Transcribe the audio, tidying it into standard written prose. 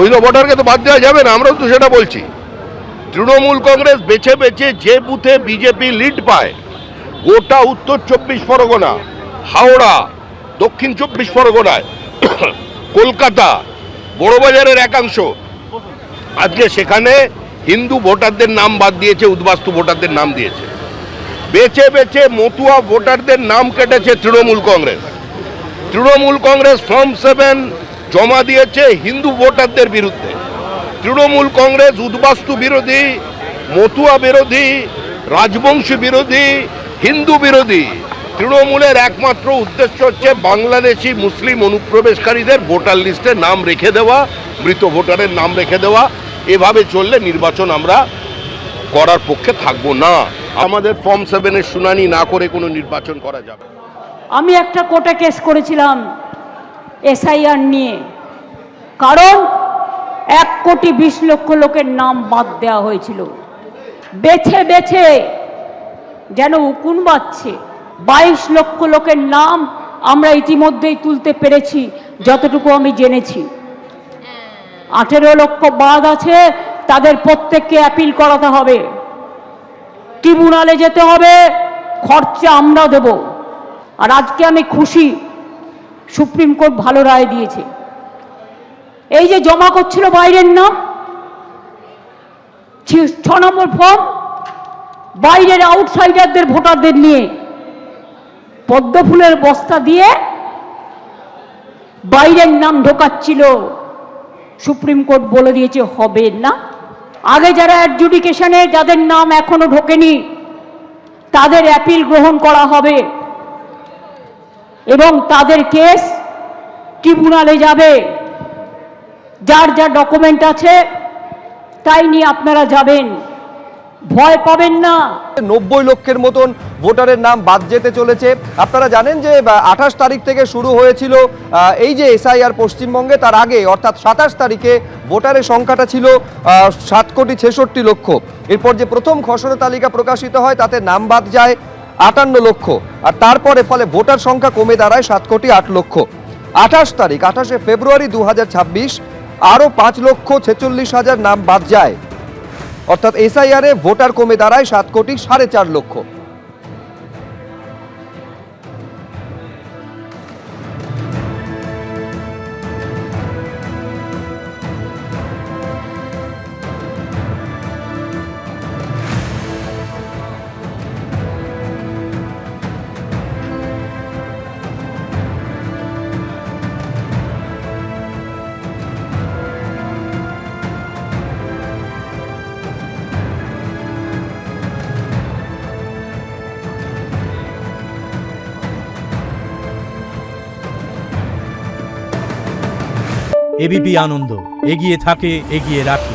বৈধ ভোটারকে তো বাদ দেওয়া যাবে না, আমরাও তো সেটা বলছি। তৃণমূল কংগ্রেস বেছে বেছে যে বুথে বিজেপি লিড পায়, গোটা উত্তর 24 পরগনা, হাওড়া, দক্ষিণ 24 পরগনায়, কলকাতা, বড়বাজারের একাংশ, আজকে সেখানে হিন্দু ভোটারদের নাম বাদ দিয়েছে, উদ্বাস্তু ভোটারদের নাম দিয়েছে। বেছে বেছে মতুয়া ভোটারদের নাম কেটেছে তৃণমূল কংগ্রেস। তৃণমূল কংগ্রেস ফর্ম 7 জমা দিয়েছে হিন্দু ভোটারদের বিরুদ্ধে। তৃণমূল কংগ্রেস উদ্বাস্তু বিরোধী, মতুয়া বিরোধী, রাজবংশী বিরোধী, হিন্দু বিরোধী। তৃণমূলের একমাত্র উদ্দেশ্য হচ্ছে বাংলাদেশি মুসলিম অনুপ্রবেশকারীদের ভোটার লিস্টে নাম রেখে দেওয়া, মৃত ভোটারের নাম রেখে দেওয়া। এভাবে চললে নির্বাচন আমরা করার পক্ষে থাকব না। আমাদের ফর্ম 7-এর শুনানি না করে কোনো নির্বাচন করা যাবে। আমি একটা কোর্টে কেস করেছিলাম এসআইআর নিয়ে, কারণ 1,20,00,000 লোকের নাম বাদ দেওয়া হয়েছিল। বেছে বেছে যেন উকুন বাজছে। 22 লক্ষ লোকের নাম আমরা ইতিমধ্যেই তুলতে পেরেছি, যতটুকু আমি জেনেছি। 18 লক্ষ বাদ আছে, তাদের প্রত্যেককে অ্যাপিল করাতে হবে, ট্রিব্যুনালে যেতে হবে, খরচা আমরা দেব। আর আজকে আমি খুশি, সুপ্রিম কোর্ট ভালো রায় দিয়েছে। এই যে জমা করছিল বাইরের নাম, 6 নম্বর ফর্ম, বাইরের আউটসাইডারদের ভোটারদের নিয়ে পদ্ম ফুলের বস্তা দিয়ে বাইরের নাম ঢোকাচ্ছিল। সুপ্রিম কোর্ট বলে দিয়েছে হবে না। আগে যারা অ্যাডজুডিকেশনে, যাদের নাম এখনো ঢোকেনি, তাদের অ্যাপিল গ্রহণ করা হবে এবং তাদের কেস ট্রিব্যুনালে যাবে। যার যা ডকুমেন্ট আছে তাই নিয়ে আপনারা যাবেন, ভয় পাবেন না। 90 লক্ষের মতন ভোটারের নাম বাদ যেতে চলেছে। আপনারা জানেন যে 28 তারিখ থেকে শুরু হয়েছিল এই যে এসআইআর পশ্চিমবঙ্গে। তার আগে অর্থাৎ 27 তারিখে ভোটারের সংখ্যাটা ছিল 7,66,00,000। এরপর যে প্রথম খসড়া তালিকা প্রকাশিত হয় তাতে নাম বাদ যায় 58 লক্ষ, আর তারপরে ফলে ভোটার সংখ্যা কমে দাঁড়ায় 7,08,00,000। 28 ফেব্রুয়ারি 2026 আরও 5,46,000 নাম বাদ যায়, অর্থাৎ এসআইআরে ভোটার কমে দাঁড়ায় 7,04,00,000। এবিপি আনন্দ, এগিয়ে থাকে, এগিয়ে রাখে।